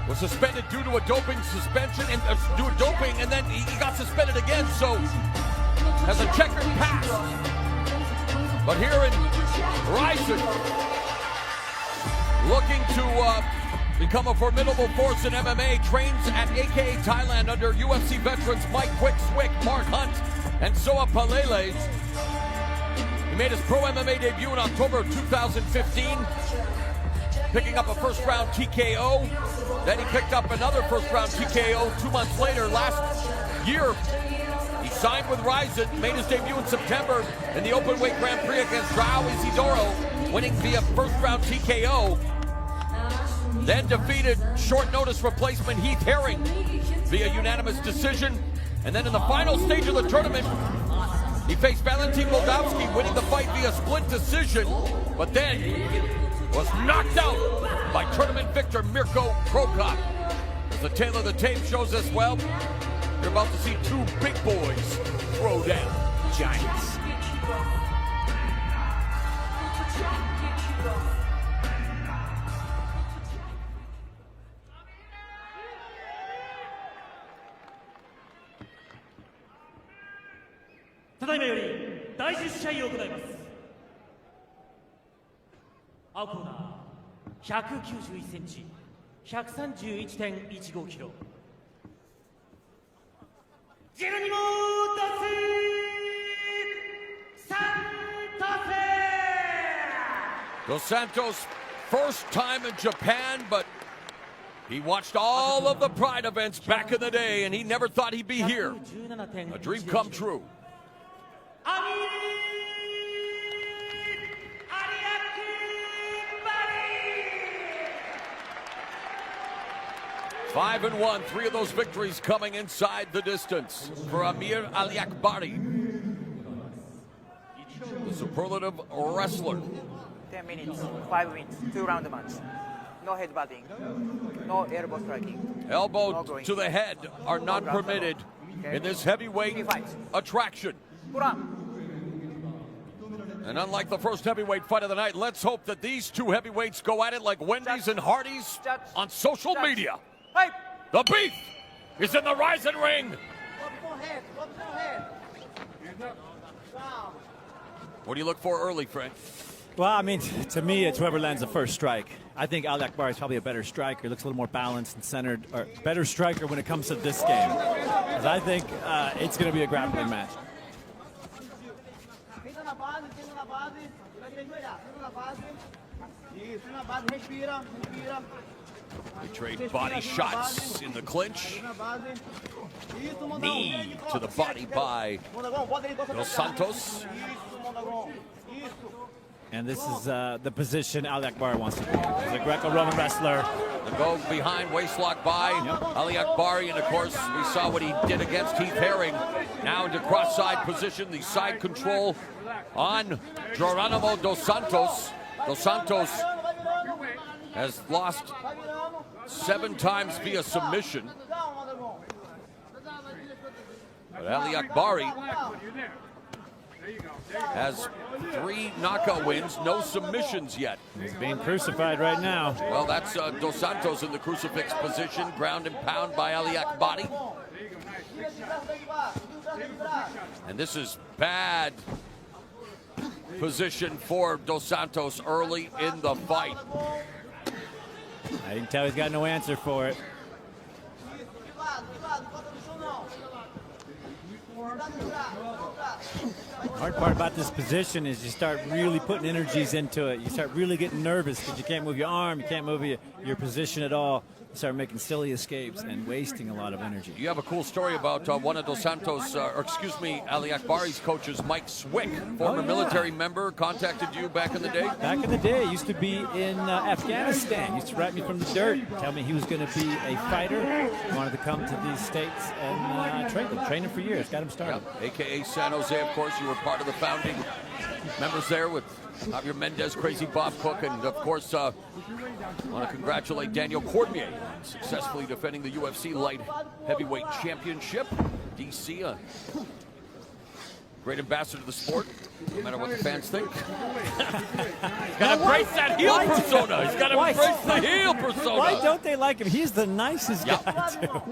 was suspended due to a doping suspension and due to doping, and then he got suspended again, so has a checkered past. But here in Ryzen, looking to become a formidable force in MMA, trains at AKA Thailand under UFC veterans Mike Quick Swick, Mark Hunt, and Soa Palele. He made his pro MMA debut in October of 2015, picking up a first-round TKO. Then he picked up another first-round TKO 2 months later. Last year, he signed with Ryzen, made his debut in September in the open-weight Grand Prix against João Isidoro, winning via first-round TKO. Then defeated short-notice replacement Heath Herring via unanimous decision. And then in the final stage of the tournament, he faced Valentin Moldavsky, winning the fight via split decision, but then was knocked out by tournament victor Mirko Krokop. As the tale of the tape shows us, well, you're about to see two big boys throw down giants. Geronimo Dos Santos! Dos Santos, first time in Japan, but he watched all of the Pride events back in the day, and he never thought he'd be here. A dream come true. Amir Aliakbari! 5-1, 3 of those victories coming inside the distance for Amir Aliakbari, the superlative wrestler. 10 minutes, 5 wins, 2-round match. No headbutting, no elbow striking. Elbow to the head are not permitted in this heavyweight attraction. And unlike the first heavyweight fight of the night, let's hope that these two heavyweights go at it like Wendy's and Hardee's on social media. The beef is in the Ryzen ring. What do you look for early, Frank? Well, I mean, to me, it's whoever lands the first strike. I think Aliakbari is probably a better striker. Looks a little more balanced and centered, or better striker when it comes to this game. Because I think it's going to be a grappling match. They trade body shots in the clinch. Knee to the body by Dos Santos. And this is the position Aliakbari wants to be in. He's a Greco-Roman wrestler. The go behind waistlock by Aliakbari, and of course we saw what he did against Heath Herring. Now into cross-side position, the side control on Geronimo Dos Santos. Dos Santos has lost 7 times via submission. But Aliakbari has 3 knockout wins, no submissions yet. He's being crucified right now. Well, that's Dos Santos in the crucifix position, ground and pound by Aliakbari. And this is bad position for Dos Santos early in the fight. I can tell he's got no answer for it. Hard part about this position is you start really putting energies into it. You start really getting nervous because you can't move your arm, you can't move your position at all. You start making silly escapes and wasting a lot of energy. You have a cool story about one of Dos Santos, Aliakbari's coaches, Mike Swick, former military member, contacted you back in the day? Back in the day, used to be in Afghanistan. Used to write me from the dirt, tell me he was going to be a fighter. He wanted to come to these states and train him for years. Got him started. Yeah. AKA San Jose, of course. You were part of the founding members there with Javier Mendez, Crazy Bob Cook, and of course, I want to congratulate Daniel Cormier on successfully defending the UFC light heavyweight championship. DC, a great Great ambassador to the sport, no matter what the fans think. He's got to embrace that heel persona. He's got to embrace the heel persona. Why don't they like him? He's the nicest Yep. guy, too.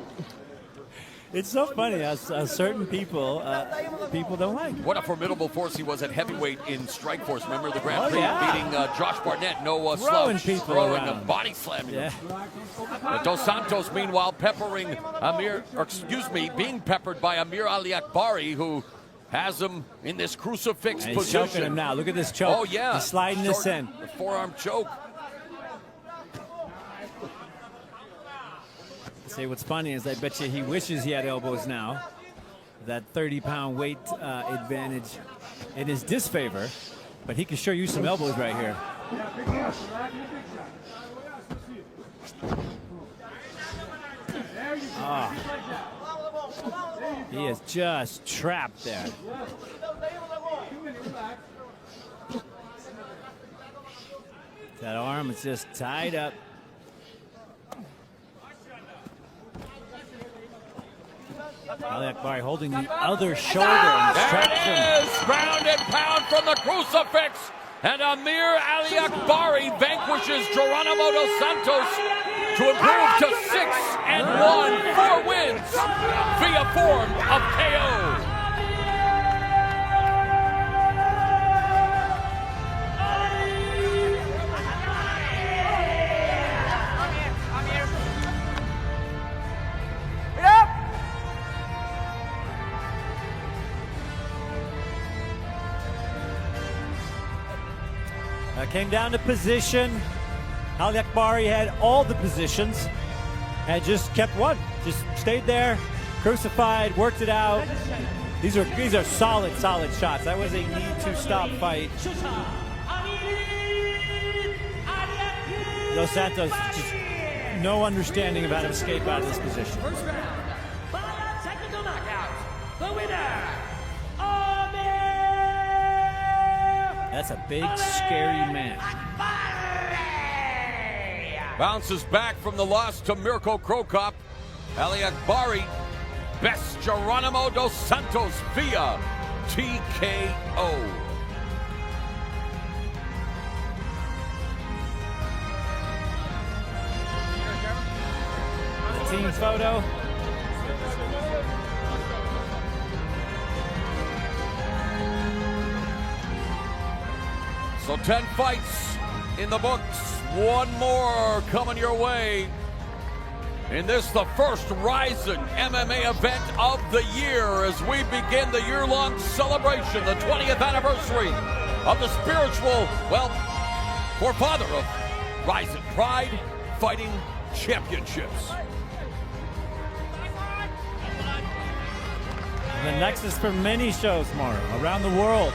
It's so funny how certain people don't like him. What a formidable force he was at heavyweight in Strikeforce. Remember the Grand Prix yeah. beating Josh Barnett, no Throwing slouch, people throwing around. and body slamming. Yeah. Dos Santos, meanwhile, being peppered by Amir Aliakbari, who has him in this crucifix And he's position. choking him now. Look at this choke. Oh yeah, He's sliding this in. The forearm choke. Say what's funny is I bet you he wishes he had elbows now. That 30-pound weight advantage in his disfavor, but he can sure use some elbows right here. He is just trapped there. That arm is just tied up. Aliakbari holding the other shoulder and There traps him. it is! Ground and pound from the crucifix. And Amir Aliakbari vanquishes Geronimo Dos Santos to improve to 6-1, 4 wins via form of KO. Came down to position. Aliakbari had all the positions and just kept one. Just stayed there, crucified, worked it out. These are solid shots. That was a need to stop fight. Dos Santos just no understanding of how to escape out of this position. First round. By technical knockout. The winner, Amir. That's a big, scary man. Bounces back from the loss to Mirko Krokop. Aliakbari bests Geronimo Dos Santos via TKO. The team photo. So 10 fights in the books. One more coming your way. In this, the first Ryzen MMA event of the year as we begin the year-long celebration, the 20th anniversary of the spiritual, forefather of Ryzen Pride Fighting Championships. And the next is for many shows tomorrow around the world.